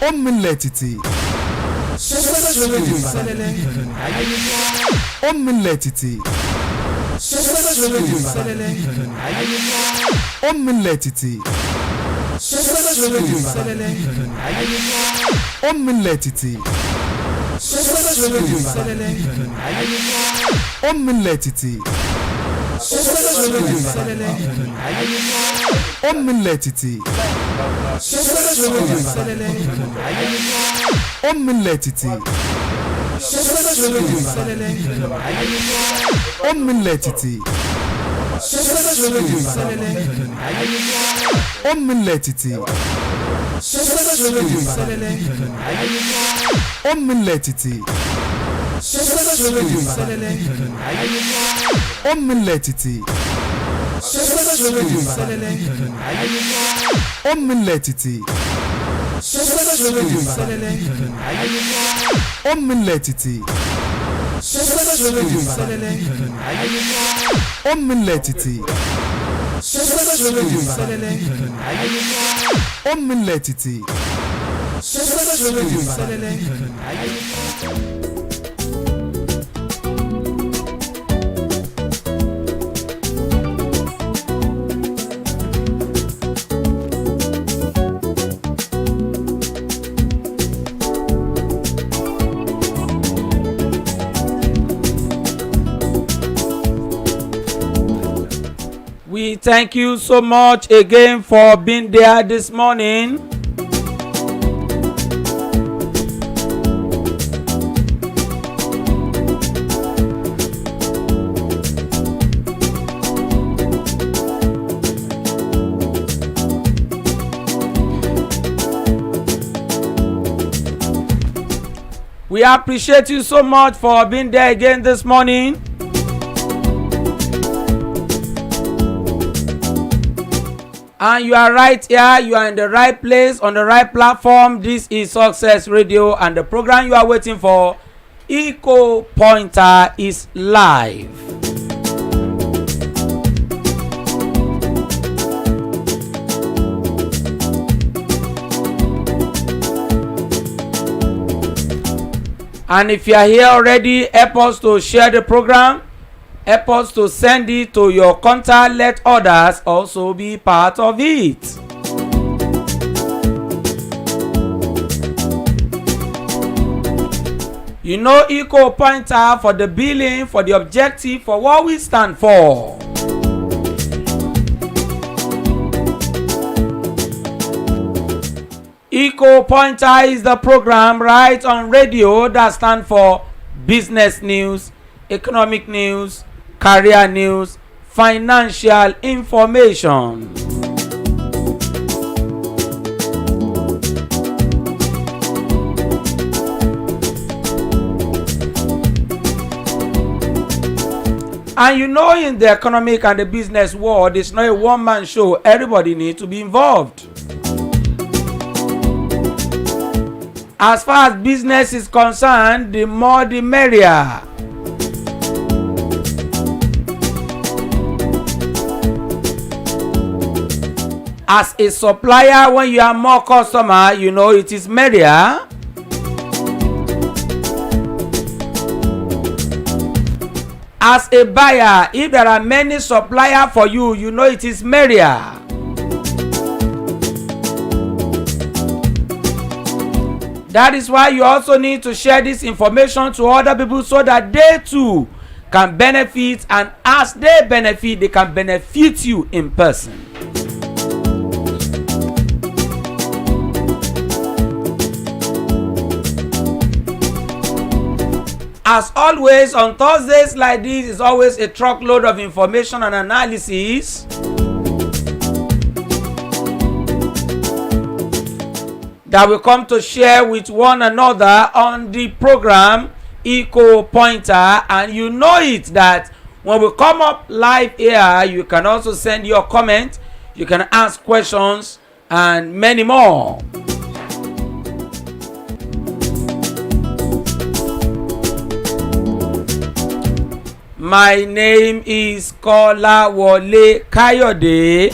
Omilletiti. Omilletiti. Omilletiti. Omilletiti. Omilletiti. Omilletiti. Omilletiti. Omilletiti. Omilletiti. Omilletiti. Omilletiti. Omilletiti. Omilletiti. Omilletiti. Omilletiti. We thank you so much again for being there this morning. We appreciate you so much for being there again this morning. And you are right here, you are in the right place, on the right platform. This is Success Radio, and the program you are waiting for, Eco Pointer, is live. And if you are here already, help us to share the program. Help us to send it to your contact. Let others also be part of it. You know, Eco Pointer for the billing, for the objective, for what we stand for. Eco Pointer is the program right on radio that stands for business news, economic news, career news, financial information. And you know, in the economic and the business world, it's not a one-man show. Everybody needs to be involved. As far as business is concerned, the more the merrier. As a supplier, when you have more customer, you know it is merrier. As a buyer, if there are many suppliers for you, you know it is merrier. That is why you also need to share this information to other people so that they too can benefit, and as they benefit, they can benefit you in person. As always, on Thursdays like this is always a truckload of information and analysis. That we come to share with one another on the program Eco Pointer. And you know it that when we come up live here, you can also send your comment, you can ask questions, and many more. My name is Kolawole Kayode.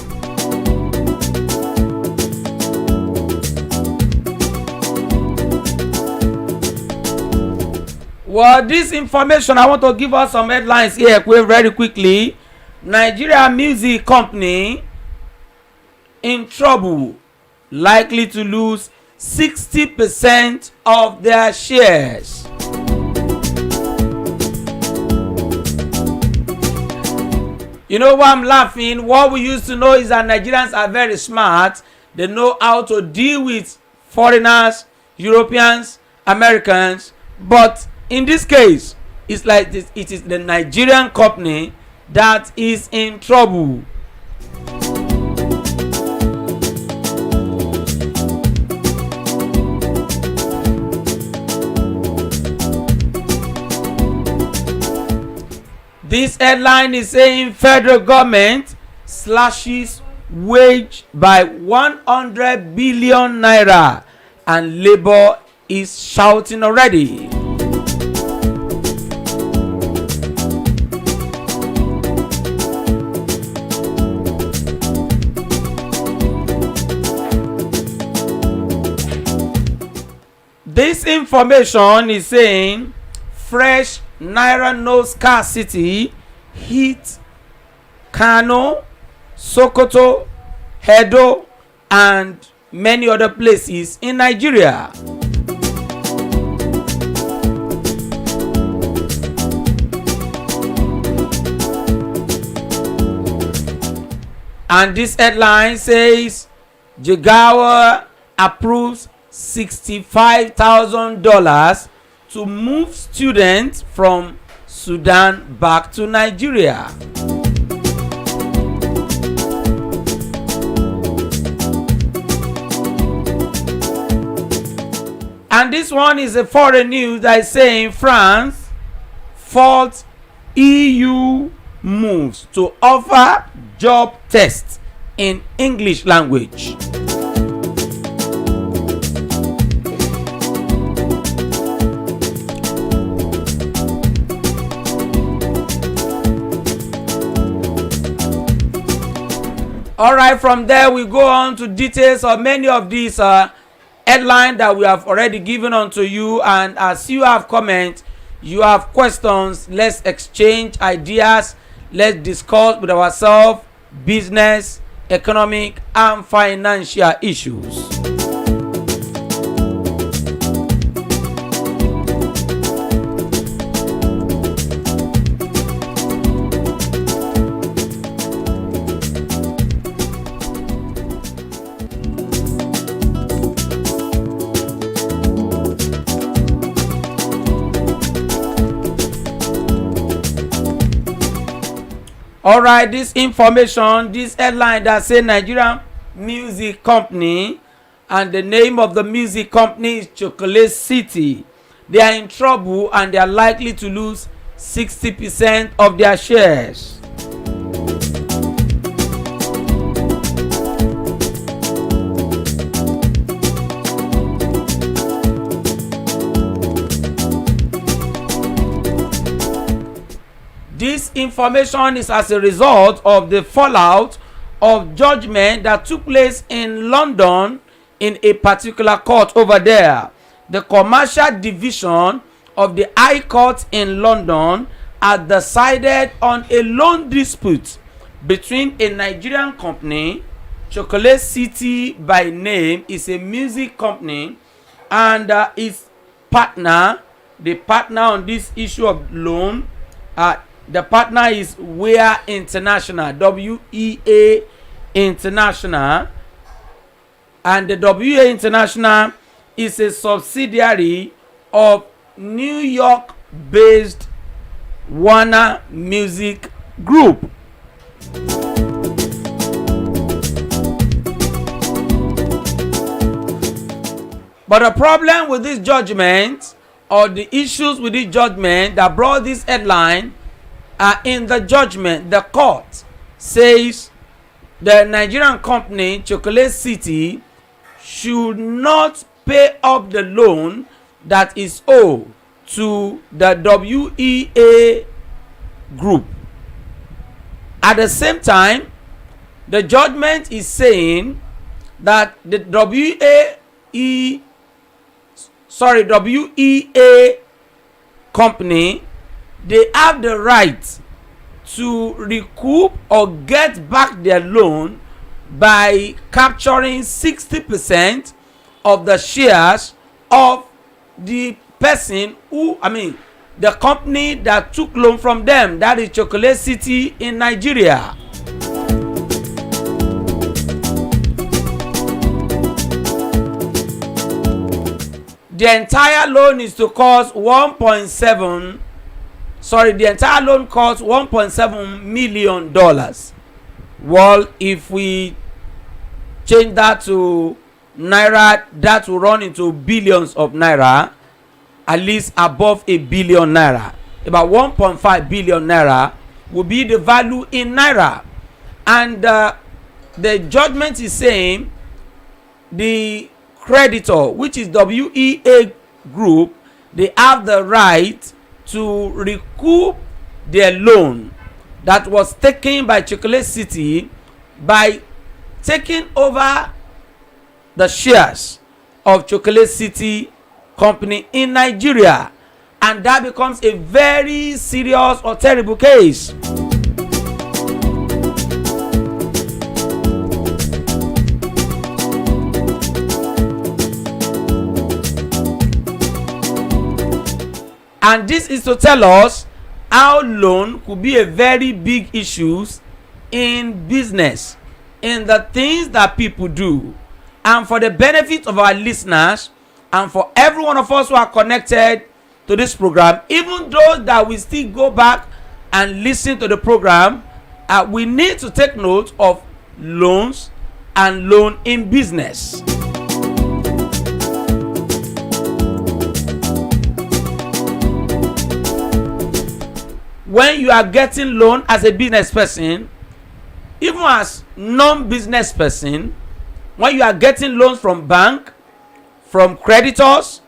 Well, this information, I want to give us some headlines here very quickly. Nigeria Music Company in trouble, likely to lose 60% of their shares. You know why I'm laughing? What we used to know is that Nigerians are very smart. They know how to deal with foreigners, Europeans, Americans. But in this case, it's like this, it is the Nigerian company that is in trouble. This headline is saying federal government slashes wage by 100 billion naira and Labour is shouting already. This information is saying fresh naira note scarcity hit Kano, Sokoto, Edo, and many other places in Nigeria. And this headline says Jigawa approves $65,000 to move students from Sudan back to Nigeria. And this one is a foreign news that is saying France faults EU moves to offer job tests in English language. All right, from there we go on to details of many of these headlines that we have already given unto you. And as you have comments, you have questions, let's exchange ideas, let's discuss with ourselves business, economic and financial issues. All right, this information, this headline that say Nigerian Music Company, and the name of the music company is Chocolate City. They are in trouble and they are likely to lose 60% of their shares. This information is as a result of the fallout of judgment that took place in London in a particular court over there. The commercial division of the High Court in London had decided on a loan dispute between a Nigerian company, Chocolate City by name, is a music company, and its partner. The partner on this issue of loan, the partner is WEA International, WEA International, and the WEA International is a subsidiary of New York-based Warner Music Group. But the problem with this judgment, or the issues with this judgment that brought this headline, in the judgment, the court says the Nigerian company Chocolate City should not pay up the loan that is owed to the WEA group. At the same time, the judgment is saying that the WEA company, they have the right to recoup or get back their loan by capturing 60% of the shares of the person the company that took loan from them, that is Chocolate City in Nigeria. The entire loan is to cost the entire loan costs $1.7 million. Well, if we change that to naira, that will run into billions of naira, at least above $1 billion naira. About 1.5 billion naira will be the value in naira. And the judgment is saying the creditor, which is WEA Group, they have the right to recoup their loan that was taken by Chocolate City by taking over the shares of Chocolate City company in Nigeria, and that becomes a very serious or terrible case. And this is to tell us how loan could be a very big issue in business, in the things that people do. And for the benefit of our listeners and for every one of us who are connected to this program, even those that will still go back and listen to the program, we need to take note of loans and loan in business. When you are getting loan as a business person, even as non-business person, when you are getting loans from bank, from creditors,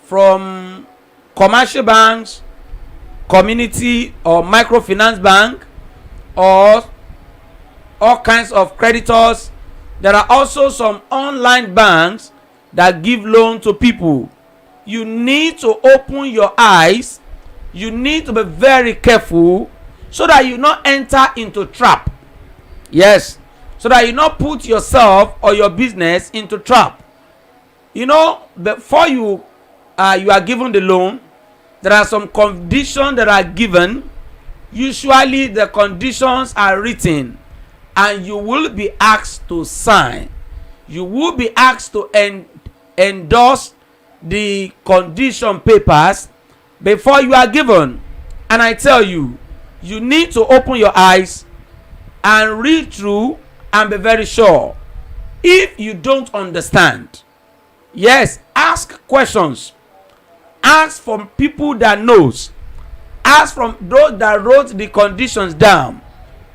from commercial banks, community or microfinance bank, or all kinds of creditors, there are also some online banks that give loan to people. You need to open your eyes. You need to be very careful so that you not enter into trap. Yes, so that you not put yourself or your business into trap. You know, before you are given the loan, there are some conditions that are given. Usually the conditions are written and you will be asked to sign. You will be asked to endorse the condition papers before you are given. And I tell you, you need to open your eyes and read through and be very sure. If you don't understand, yes, ask questions. Ask from people that knows. Ask from those that wrote the conditions down.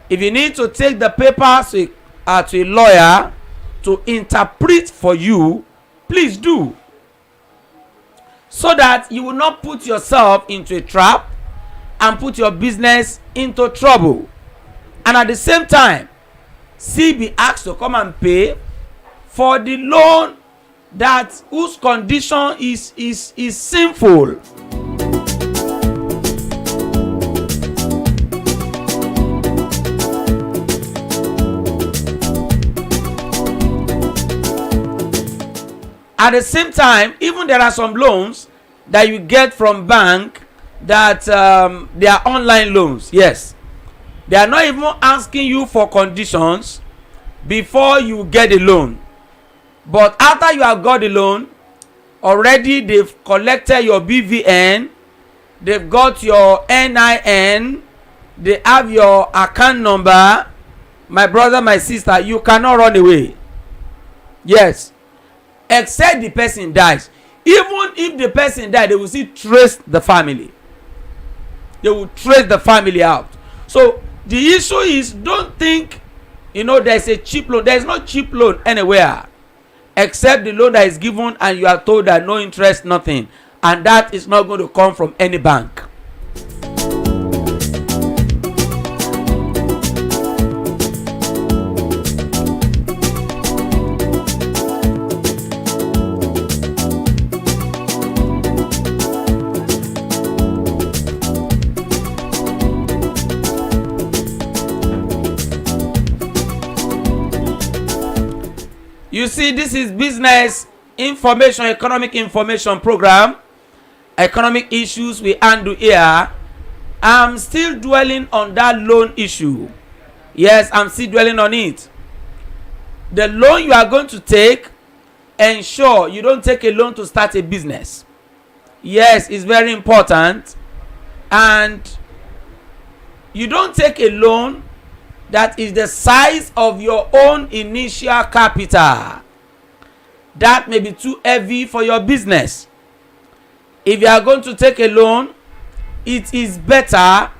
If you need to take the papers to a lawyer to interpret for you, please do, so that you will not put yourself into a trap and put your business into trouble. And at the same time, still be asked to come and pay for the loan that whose condition is sinful. At the same time, even there are some loans that you get from bank that they are online loans. Yes, they are not even asking you for conditions before you get the loan, but after you have got the loan, already they've collected your BVN, they've got your NIN, they have your account number. My brother, my sister, you cannot run away. Yes, except the person dies. Even if the person died, they will still trace the family. They will trace the family out. So the issue is, don't think there's a cheap loan. There's no cheap loan anywhere except the loan that is given and you are told that no interest, nothing, and that is not going to come from any bank. You see, this is business information, economic information program. Economic issues we handle here. I'm still dwelling on that loan issue. Yes, I'm still dwelling on it. The loan you are going to take, ensure you don't take a loan to start a business. Yes, it's very important. And you don't take a loan that is the size of your own initial capital. That may be too heavy for your business. If you are going to take a loan, it is better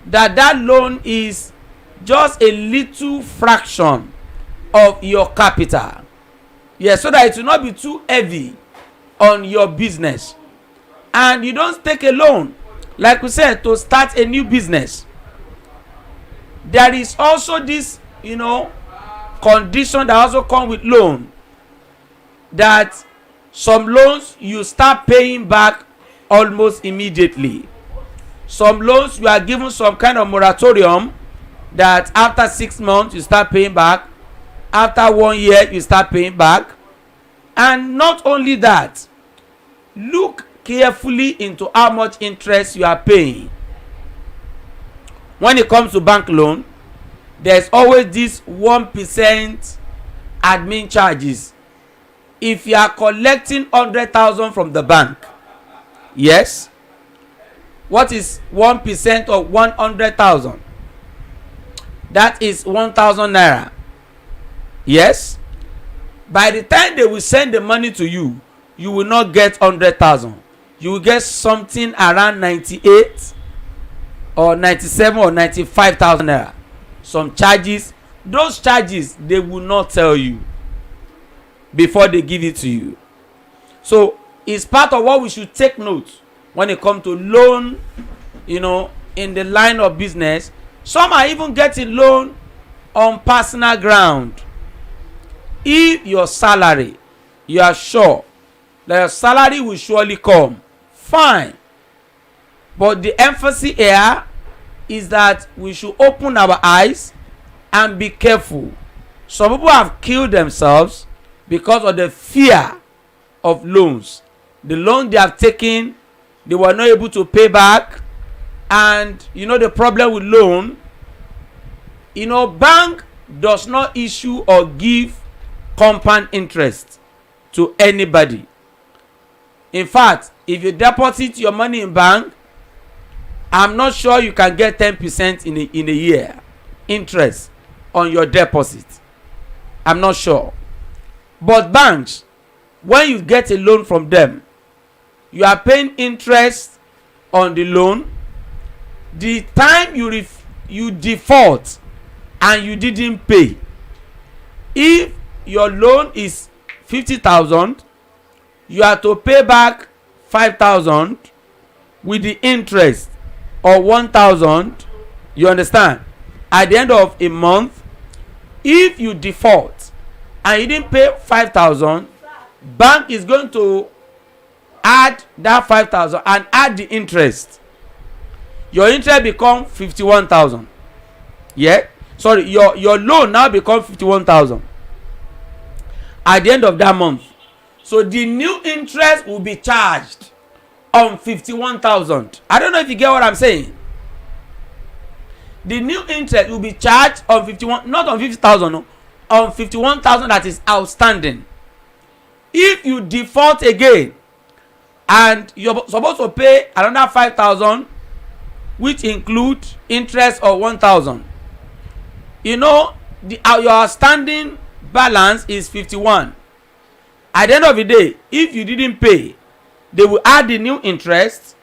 that that loan is just a little fraction of your capital. Yes, so that it will not be too heavy on your business. And you don't take a loan, like we said, to start a new business. There is also this, condition that also comes with loan, that some loans you start paying back almost immediately. Some loans you are given some kind of moratorium that after 6 months you start paying back, after 1 year you start paying back. And not only that, look carefully into how much interest you are paying. When it comes to bank loan, there's always this 1% admin charges. If you are collecting 100,000 from the bank, yes, what is 1% of 100,000? That is 1,000 naira. Yes, by the time they will send the money to you, you will not get 100,000. You will get something around 98 or 97 or 95,000 naira. Some charges, those charges they will not tell you before they give it to you. So it's part of what we should take note when it comes to loan, in the line of business. Some are even getting loan on personal ground. If your salary, you are sure that your salary will surely come, fine. But the emphasis here is that we should open our eyes and be careful. Some people have killed themselves because of the fear of loans. The loan they have taken, they were not able to pay back. And the problem with loan, bank does not issue or give compound interest to anybody. In fact, if you deposit your money in bank, I'm not sure you can get 10% in a year interest on your deposit. I'm not sure. But banks, when you get a loan from them, you are paying interest on the loan. The time you default and you didn't pay, if your loan is 50,000, you have to pay back 5,000 with the interest or 1,000. You understand? At the end of a month, if you default and you didn't pay 5,000, bank is going to add that 5,000 and add the interest. Your interest become 51,000. Yeah, sorry, your loan now become 51,000 at the end of that month. So the new interest will be charged on 51,000. I don't know if you get what I'm saying. The new interest will be charged on 51, not on 50,000, no, on 51,000 that is outstanding. If you default again and you're supposed to pay another 5,000, which include interest of 1,000, your outstanding balance is 51. At the end of the day, if you didn't pay, they will add the new interest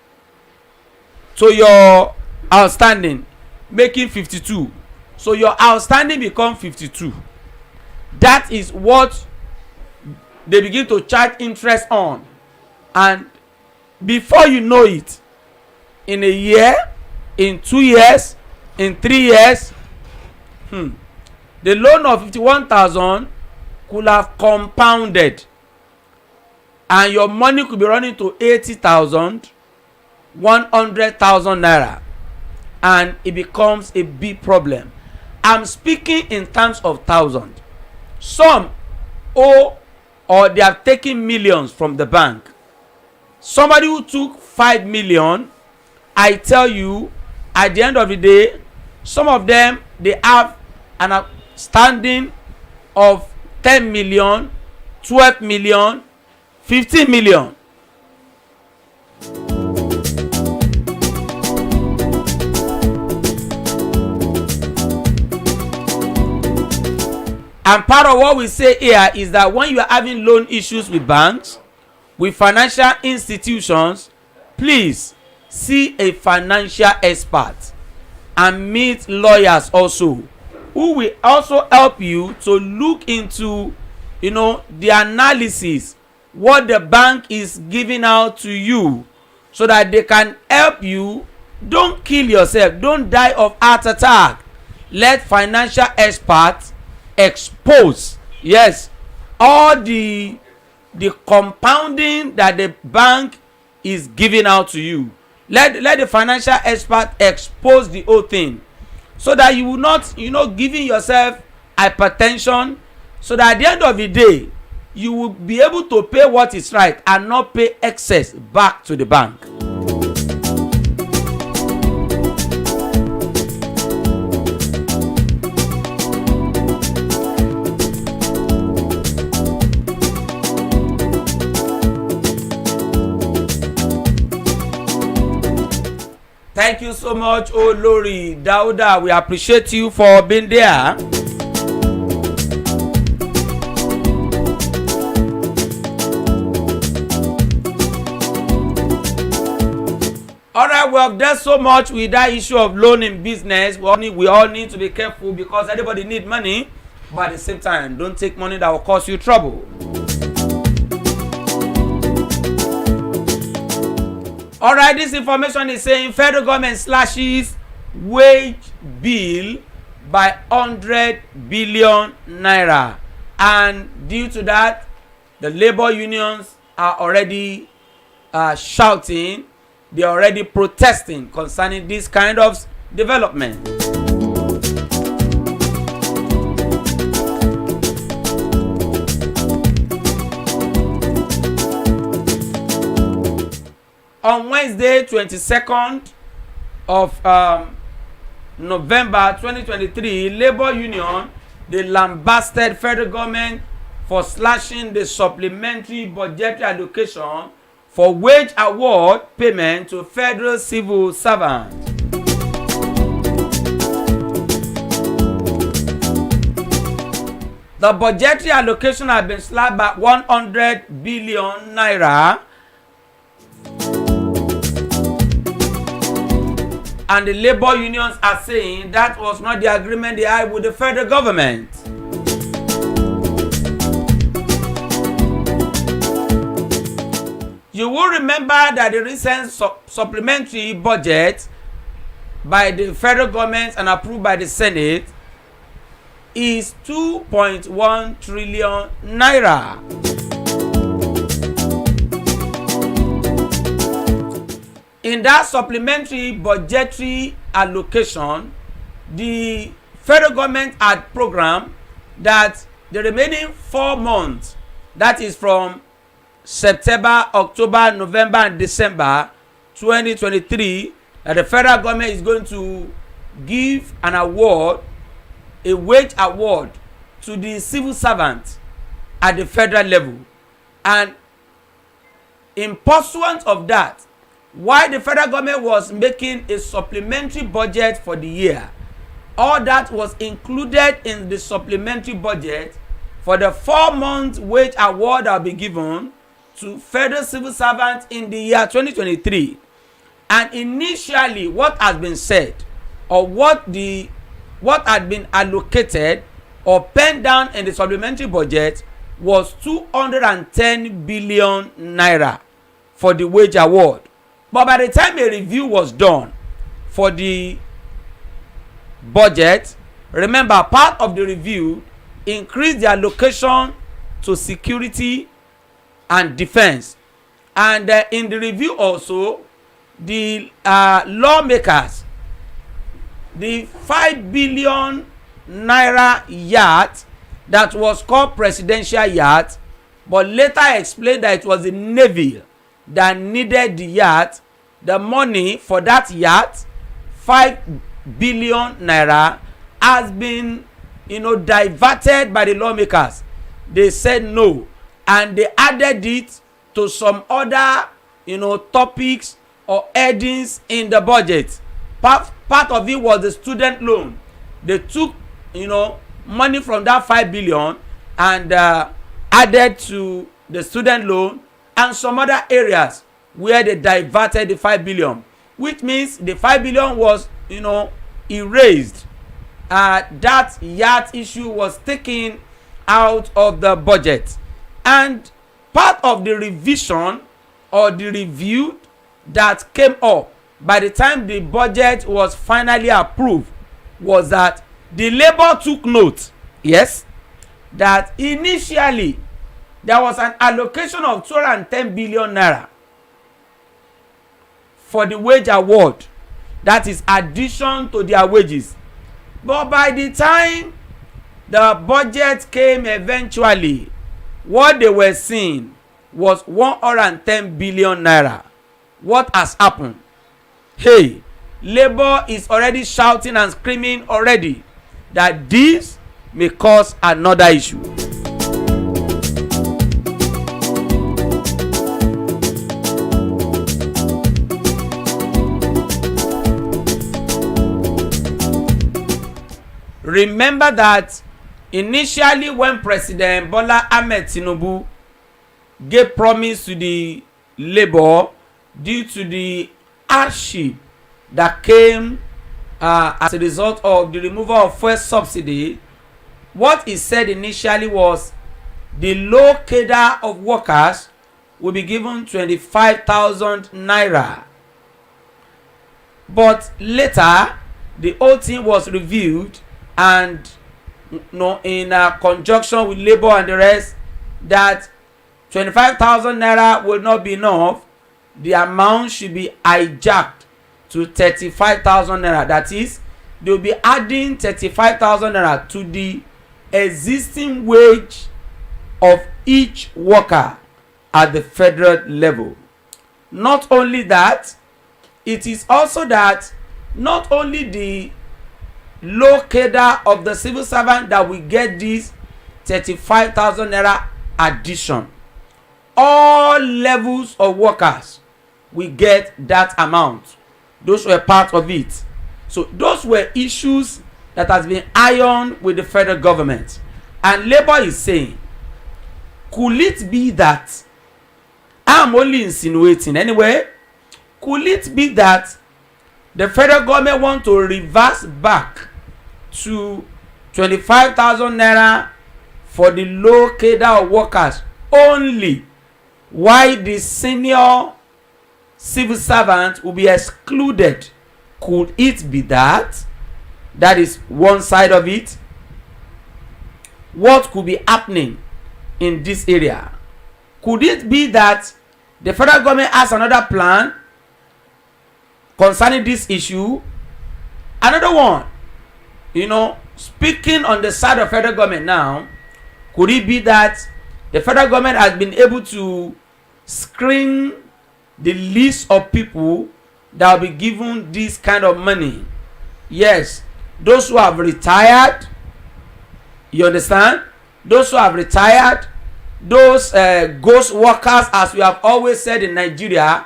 to your outstanding, making 52. So your outstanding become 52. That is what they begin to charge interest on. And before you know it, in a year, in 2 years, in 3 years, the loan of 51,000 could have compounded, and your money could be running to 80,000, 100,000 naira, and it becomes a big problem. I'm speaking in terms of thousand. Some owe or they have taken millions from the bank. Somebody who took 5 million, I tell you, at the end of the day, some of them, they have an outstanding of 10 million, 12 million, 15 million. And part of what we say here is that when you are having loan issues with banks, with financial institutions, please see a financial expert and meet lawyers also, who will also help you to look into, the analysis, what the bank is giving out to you, so that they can help you. Don't kill yourself. Don't die of heart attack. Let financial experts expose, yes, all the compounding that the bank is giving out to you. Let the financial expert expose the whole thing, so that you will not, giving yourself hypertension, so that at the end of the day you will be able to pay what is right and not pay excess back to the bank. Thank you so much, Olori Dauda. We appreciate you for being there. All right, we have done so much with that issue of loan in business. We all need to be careful, because everybody need money, but at the same time, don't take money that will cause you trouble. All right, this information is saying federal government slashes wage bill by 100 billion naira, and due to that, the labor unions are already shouting. They are already protesting concerning this kind of development. On Wednesday, 22nd of November 2023, Labour Union, they lambasted federal government for slashing the supplementary budgetary allocation for wage award payment to federal civil servants. The budgetary allocation has been slashed by 100 billion naira. And the labor unions are saying that was not the agreement they had with the federal government. You will remember that the recent supplementary budget by the federal government and approved by the Senate is 2.1 trillion naira. In that supplementary budgetary allocation, the federal government had programmed that the remaining 4 months, that is from September, October, November, and December 2023, that the federal government is going to give an award, a wage award, to the civil servants at the federal level. And in pursuance of that, while the federal government was making a supplementary budget for the year, all that was included in the supplementary budget for the 4-month wage award that will be given to federal civil servants in the year 2023. And initially, what has been said, or what had been allocated or penned down in the supplementary budget, was 210 billion naira for the wage award. But by the time a review was done for the budget, remember, part of the review increased the allocation to security and defense. And in the review also, the lawmakers, the 5 billion naira yacht that was called presidential yacht, but later explained that it was the Navy that needed the yacht. The money for that yacht, 5 billion naira, has been, diverted by the lawmakers. They said no, and they added it to some other, topics or headings in the budget. Part of it was the student loan. They took, money from that 5 billion and added to the student loan and some other areas where they diverted the 5 billion, which means the 5 billion was, erased. That yacht issue was taken out of the budget, and part of the revision or the review that came up by the time the budget was finally approved was that the Labour took note, yes, that initially there was an allocation of 210 billion naira for the wage award, that is addition to their wages. But by the time the budget came eventually, what they were seeing was 110 billion naira. What has happened? Hey, Labour is already shouting and screaming already that this may cause another issue. Remember that initially when President Bola Ahmed Tinubu gave promise to the Labour due to the hardship that came as a result of the removal of fuel subsidy, what he said initially was the low cadre of workers will be given 25,000 naira. But later, the whole thing was reviewed, and in conjunction with Labour and the rest, that 25,000 naira will not be enough. The amount should be hijacked to 35,000 naira. That is, they will be adding 35,000 naira to the existing wage of each worker at the federal level. Not only that, it is also that not only the low cadre of the civil servant that will get this 35,000 naira addition, all levels of workers will get that amount. Those were part of it. So those were issues that has been ironed with the federal government, and Labour is saying, could it be that, I'm only insinuating anyway, could it be that the federal government want to reverse back to 25,000 naira for the low cadre of workers only, while the senior civil servants will be excluded? Could it be that? That is one side of it. What could be happening in this area? Could it be that the federal government has another plan concerning this issue? Another one, speaking on the side of federal government now, could it be that the federal government has been able to screen the list of people that will be given this kind of money? Yes, those who have retired, you understand? Those who have retired, those ghost workers, as we have always said in Nigeria.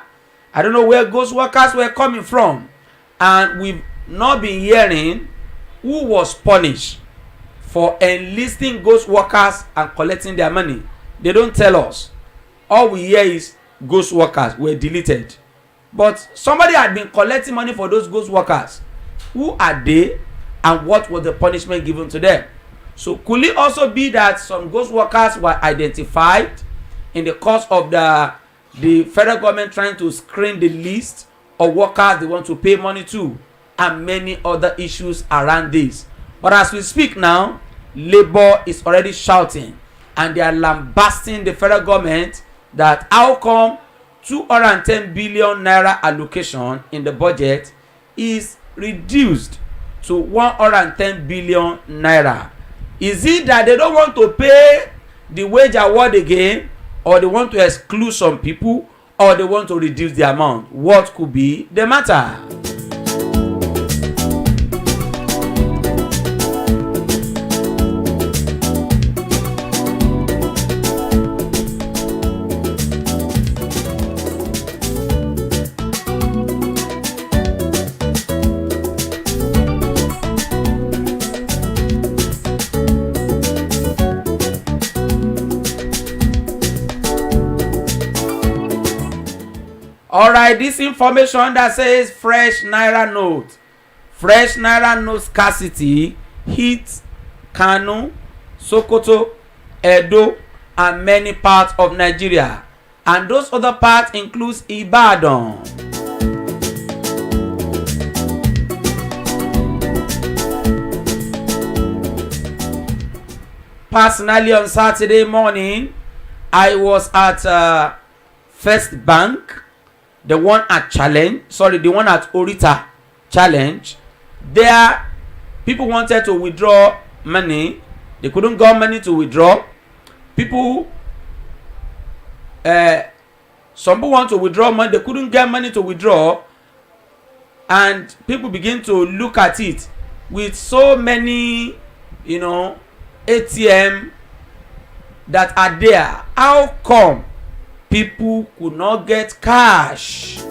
I don't know where ghost workers were coming from, and we've not been hearing who was punished for enlisting ghost workers and collecting their money. They don't tell us. All we hear is ghost workers were deleted, but somebody had been collecting money for those ghost workers. Who are they, and what was the punishment given to them? So could it also be that some ghost workers were identified in the course of the federal government trying to screen the list of workers they want to pay money to, and many other issues around this? But as we speak now, Labour is already shouting, and they are lambasting the federal government that how come 210 billion naira allocation in the budget is reduced to 110 billion naira. Is it that they don't want to pay the wage award again, or they want to exclude some people, or they want to reduce the amount? What could be the matter? Alright, this information that says fresh naira note scarcity hits Kano, Sokoto, Edo, and many parts of Nigeria, and those other parts includes Ibadan. Personally, on Saturday morning, I was at First Bank, the one at Orita Challenge. There, people wanted to withdraw money. They couldn't get money to withdraw. Some people want to withdraw money. They couldn't get money to withdraw. And people begin to look at it with so many, ATM that are there. How come people could not get cash?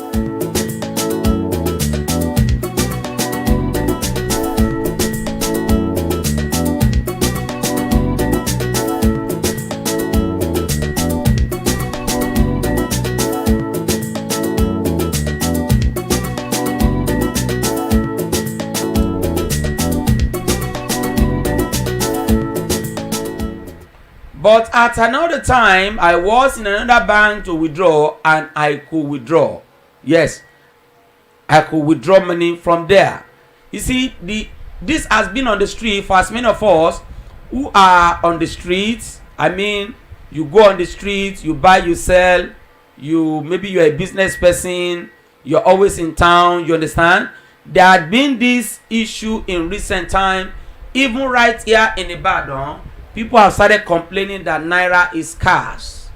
But at another time, I was in another bank to withdraw, and I could withdraw. Yes, I could withdraw money from there. You see, this has been on the street for as many of us who are on the streets. I mean, you go on the street, you buy, you sell. Maybe you're a business person. You're always in town. You understand? There had been this issue in recent time, even right here in Ibadan. People have started complaining that naira is scarce.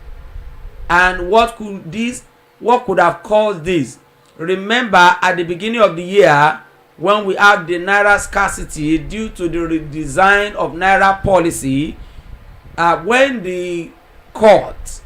And what could have caused this? Remember, at the beginning of the year, when we had the naira scarcity due to the redesign of naira policy, when the court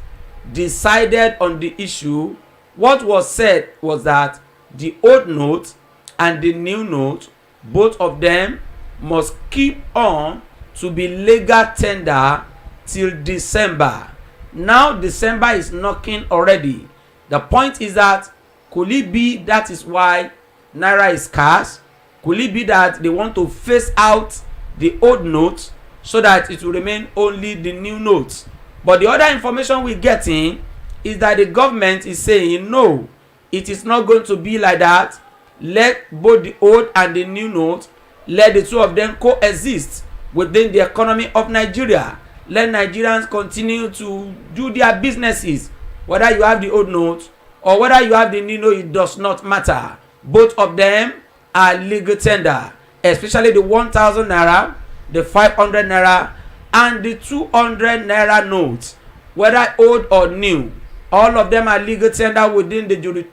decided on the issue, what was said was that the old note and the new note, both of them must keep on to be legal tender till December. Now December is knocking already. The point is that could it be that is why naira is scarce? Could it be that they want to phase out the old note so that it will remain only the new note? But the other information we're getting is that the government is saying no, it is not going to be like that. Let both the old and the new note, let the two of them coexist within the economy of Nigeria. Let Nigerians continue to do their businesses. Whether you have the old note or whether you have the new note, it does not matter. Both of them are legal tender, especially the 1,000 naira, the 500 naira, and the 200 naira notes, whether old or new. All of them are legal tender within the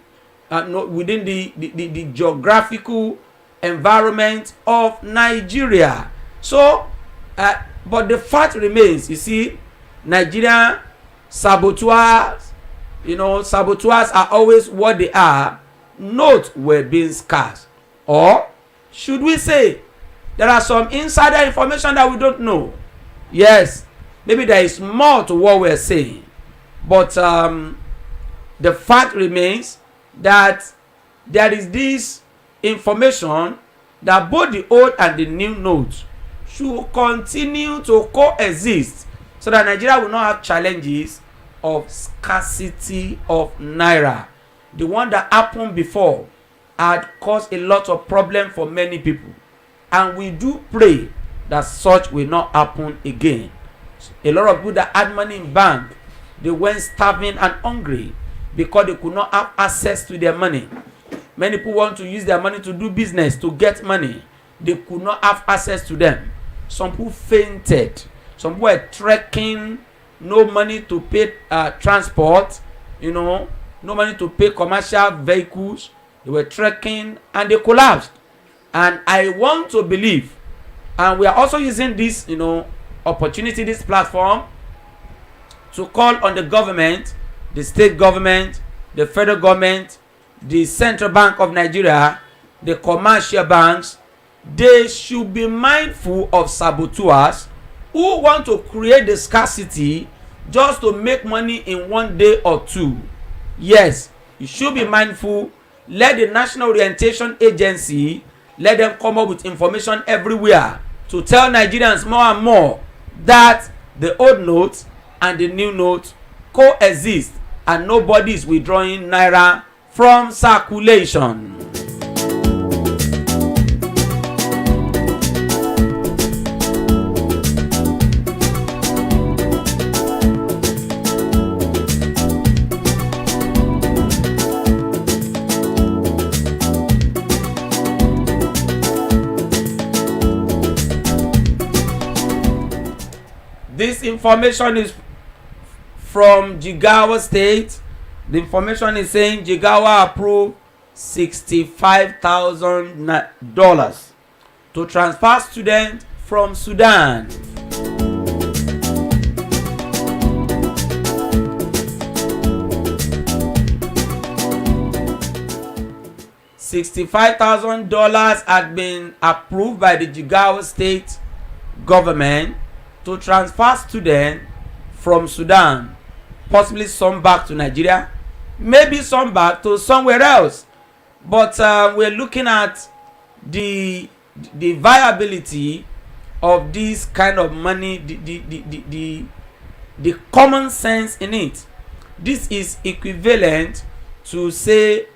geographical environment of Nigeria. So, but the fact remains, you see, Nigerian saboteurs, saboteurs are always what they are. Notes were being scarce. Or should we say there are some insider information that we don't know? Yes, maybe there is more to what we're saying. But the fact remains that there is this information that both the old and the new notes should continue to coexist so that Nigeria will not have challenges of scarcity of naira. The one that happened before had caused a lot of problem for many people, and we do pray that such will not happen again. A lot of people that had money in bank, they went starving and hungry because they could not have access to their money. Many people want to use their money to do business, to get money. They could not have access to them. Some people fainted. Some people were trekking, no money to pay transport, no money to pay commercial vehicles. They were trekking and they collapsed. And I want to believe, and we are also using this opportunity, this platform, to call on the government, the state government, the federal government, the Central Bank of Nigeria, the commercial banks. They should be mindful of saboteurs who want to create the scarcity just to make money in one day or two. Yes, you should be mindful. Let the National Orientation Agency, let them come up with information everywhere to tell Nigerians more and more that the old notes and the new notes coexist and nobody is withdrawing naira from circulation. This information is from Jigawa State. The information is saying Jigawa approved $65,000 to transfer students from Sudan. $65,000 had been approved by the Jigawa State government to transfer students from Sudan, possibly some back to Nigeria, maybe some back to somewhere else. But we're looking at the viability of this kind of money, the common sense in it. This is equivalent to, say,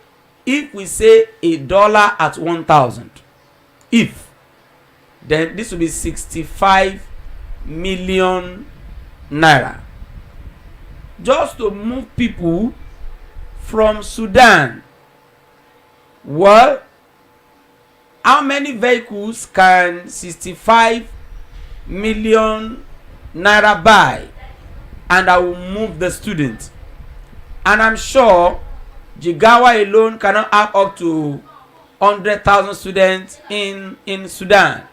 if we say $1 at 1,000, then this will be 65 million naira just to move people from Sudan. Well, how many vehicles can 65 million naira buy? And I will move the students. And I'm sure Jigawa alone cannot have up to 100,000 students in Sudan.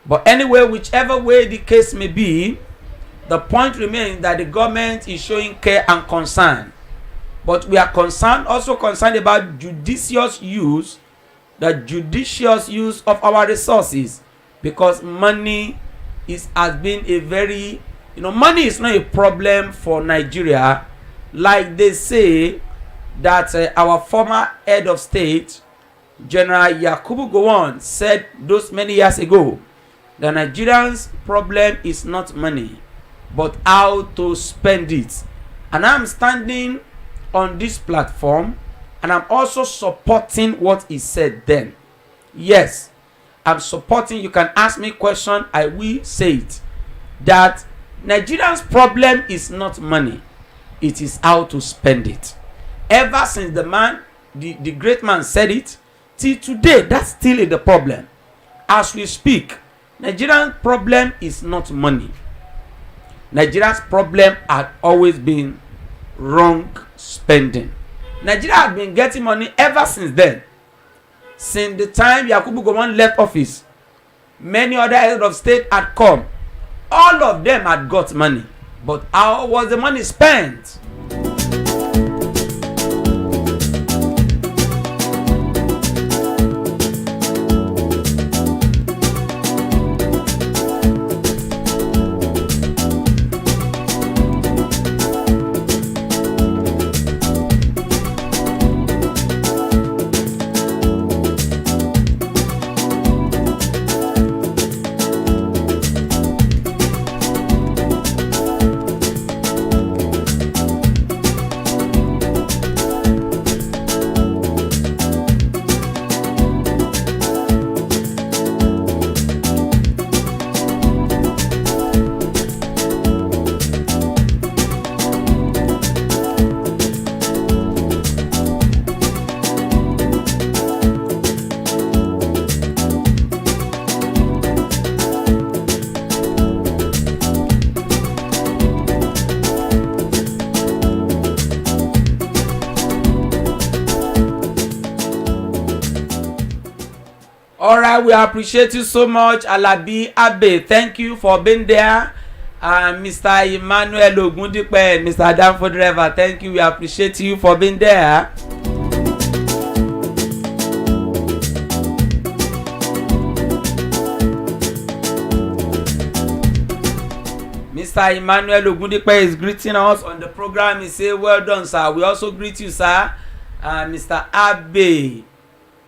But anyway, whichever way the case may be, the point remains that the government is showing care and concern. But we are also concerned about judicious use of our resources, because money has been a very, money is not a problem for Nigeria. Like they say that our former head of state, General Yakubu Gowon, said those many years ago. The Nigerians' problem is not money, but how to spend it. And I'm standing on this platform, and I'm also supporting what he said then. Yes, I'm supporting. You can ask me a question, I will say it. That Nigerians' problem is not money, it is how to spend it. Ever since the great man said it, till today, that's still the problem. As we speak, Nigerian problem is not money. Nigeria's problem had always been wrong spending. Nigeria had been getting money ever since then. Since the time Yakubu Gowon left office, many other heads of state had come. All of them had got money. But how was the money spent? All right, we appreciate you so much, Alabi Abe. Thank you for being there. Mr. Emmanuel Ogundipe, Mr. Danfo Driver, thank you. We appreciate you for being there. Mr. Emmanuel Ogundipe is greeting us on the program. He say, well done, sir. We also greet you, sir. Mr. Abe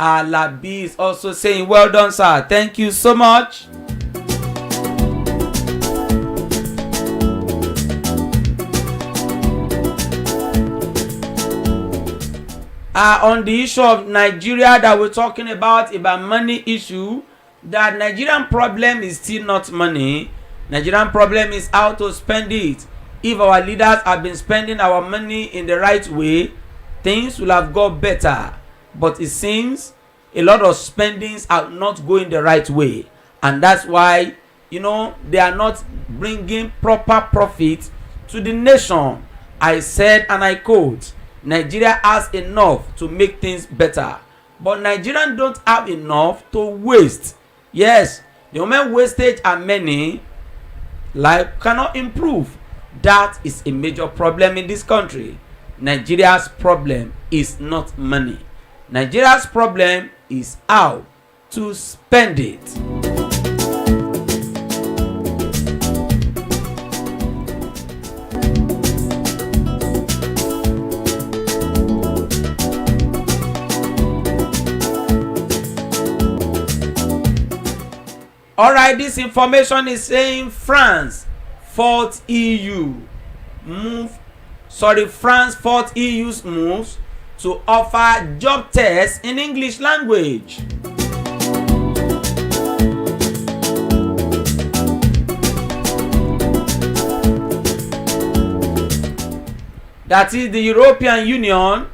Alabi is also saying, well done, sir. Thank you so much. On the issue of Nigeria that we're talking about money issue, that Nigerian problem is still not money. Nigerian problem is how to spend it. If our leaders have been spending our money in the right way, things will have got better. But it seems a lot of spendings are not going the right way. And that's why, they are not bringing proper profit to the nation. I said, and I quote, Nigeria has enough to make things better. But Nigerians don't have enough to waste. Yes, the moment wastage are many, life cannot improve. That is a major problem in this country. Nigeria's problem is not money. Nigeria's problem is how to spend it. Alright, this information is saying France fought France fought EU's moves to offer job tests in English language. That is, the European Union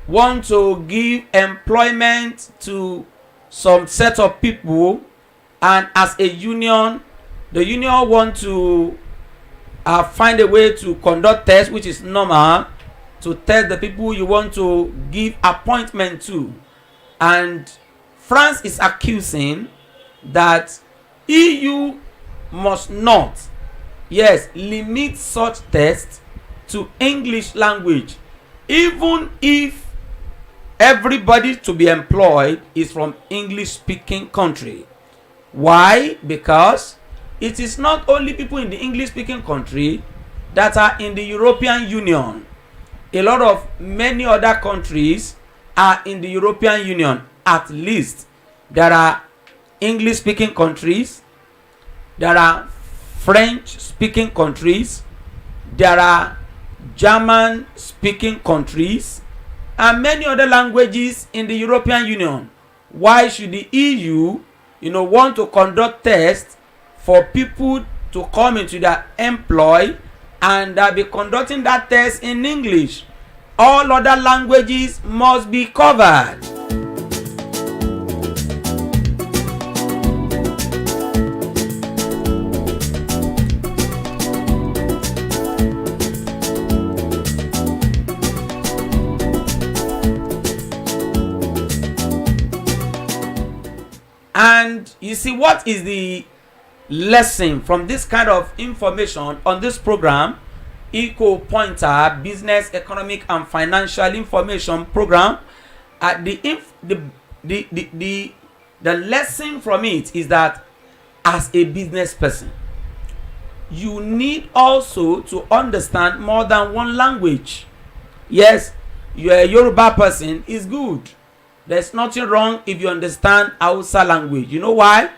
want to give employment to some set of people, and as a union, the union want to find a way to conduct tests, which is normal, to test the people you want to give appointment to. And France is accusing that EU must not, limit such tests to English language, even if everybody to be employed is from English speaking country. Why? Because it is not only people in the English speaking country that are in the European Union. A lot of many other countries are in the European Union. At least there are English speaking countries, there are French speaking countries, there are German speaking countries, and many other languages in the European Union. Why should the EU want to conduct tests for people to come into their employ and be conducting that test in English? All other languages must be covered. And you see, what is the lesson from this kind of information on this program? Eco Pointer Business, Economic and Financial Information Program. The lesson from it is that as a business person, you need also to understand more than one language. Yes, you're a Yoruba person, is good. There's nothing wrong if you understand Hausa language. You know why?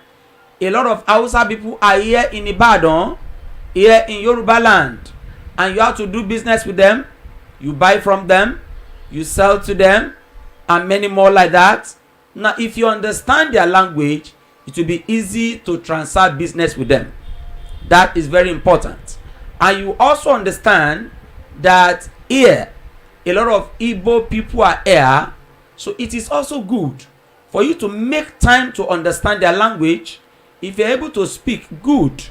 A lot of Hausa people are here in Ibadan, here in Yoruba land, and you have to do business with them. You buy from them, you sell to them, and many more like that. Now, if you understand their language, it will be easy to transact business with them. That is very important. And you also understand that here, a lot of Igbo people are here. So it is also good for you to make time to understand their language. If you're able to speak, good.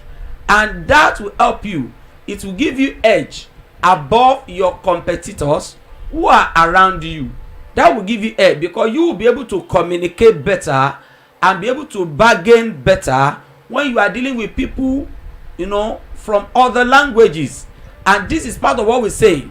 And that will help you. It will give you edge above your competitors who are around you. That will give you edge because you will be able to communicate better and be able to bargain better when you are dealing with people, you know, from other languages. And this is part of what we say.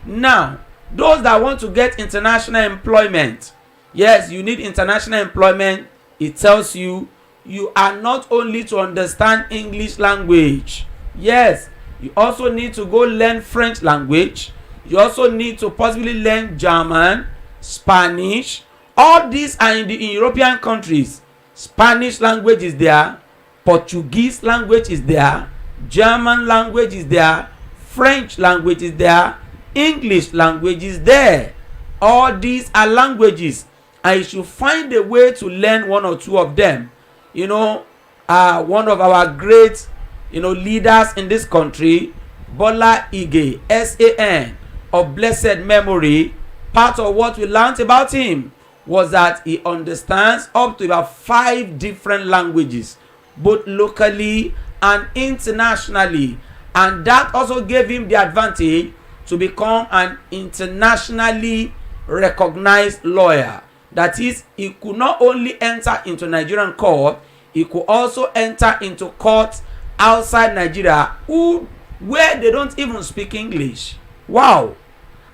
Now, those that want to get international employment, yes, you need international employment. It tells you you are not only to understand English language. Yes, you also need to go learn French language. You also need to possibly learn German, Spanish. All these are in European countries. Spanish language is there, Portuguese language is there, German language is there, French language is there, English language is there. All these are languages, and you should find a way to learn one or two of them. You know, one of our great, leaders in this country, Bola Ige, SAN, of blessed memory, part of what we learned about him was that he understands up to about 5 different languages, both locally and internationally. And that also gave him the advantage to become an internationally recognized lawyer. That is, he could not only enter into Nigerian court, he could also enter into courts outside Nigeria where they don't even speak English. Wow.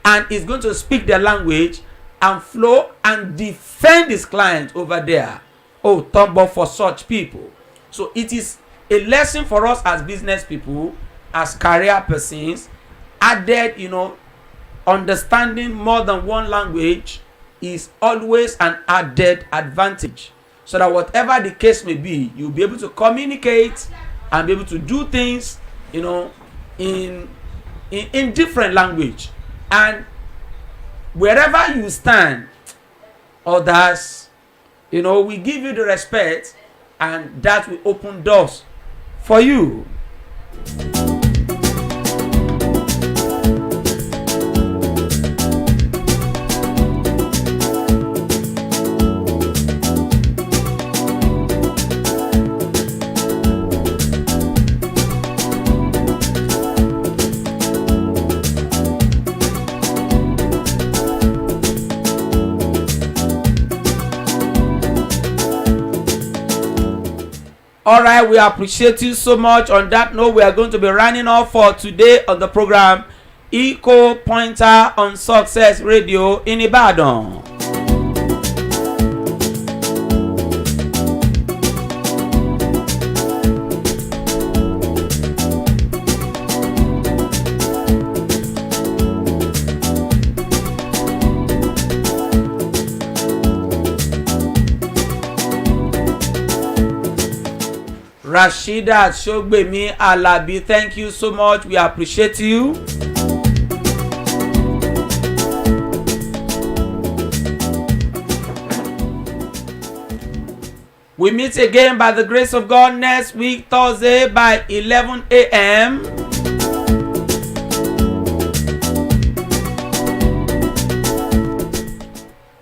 And he's going to speak their language and flow and defend his client over there. Oh, tumble for such people. So it is a lesson for us as business people, as career persons. Added, understanding more than one language is always an added advantage. So that whatever the case may be, you'll be able to communicate and be able to do things, in different language. And wherever you stand, others, we give you the respect, and that will open doors for you. All right, we appreciate you so much. On that note, we are going to be running off for today on the program Eco Pointer on Success Radio in Ibadan. Rashida Shogbemi Alabi, thank you so much. We appreciate you. We meet again by the grace of God next week, Thursday by 11 a.m.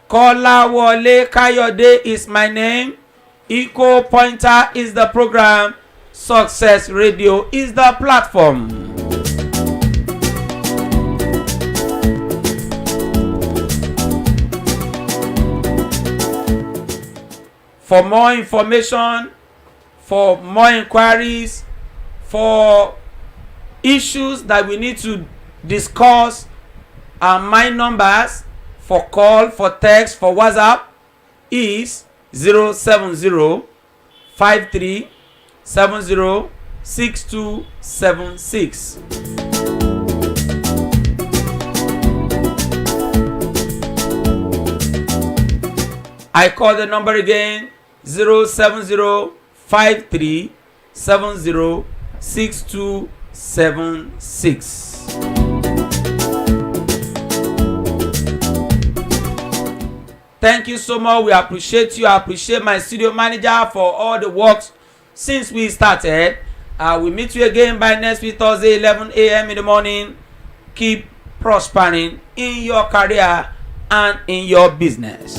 Kolawole Kayode is my name. Eco Pointer is the program. Success Radio is the platform. For more information, for more inquiries, for issues that we need to discuss, my numbers for call, for text, for WhatsApp is 07053706276. I call the number again, 07053706276. Thank you so much. We appreciate you. I appreciate my studio manager for all the works since we started. We meet you again by next week, Thursday, 11 a.m. in the morning. Keep prospering in your career and in your business.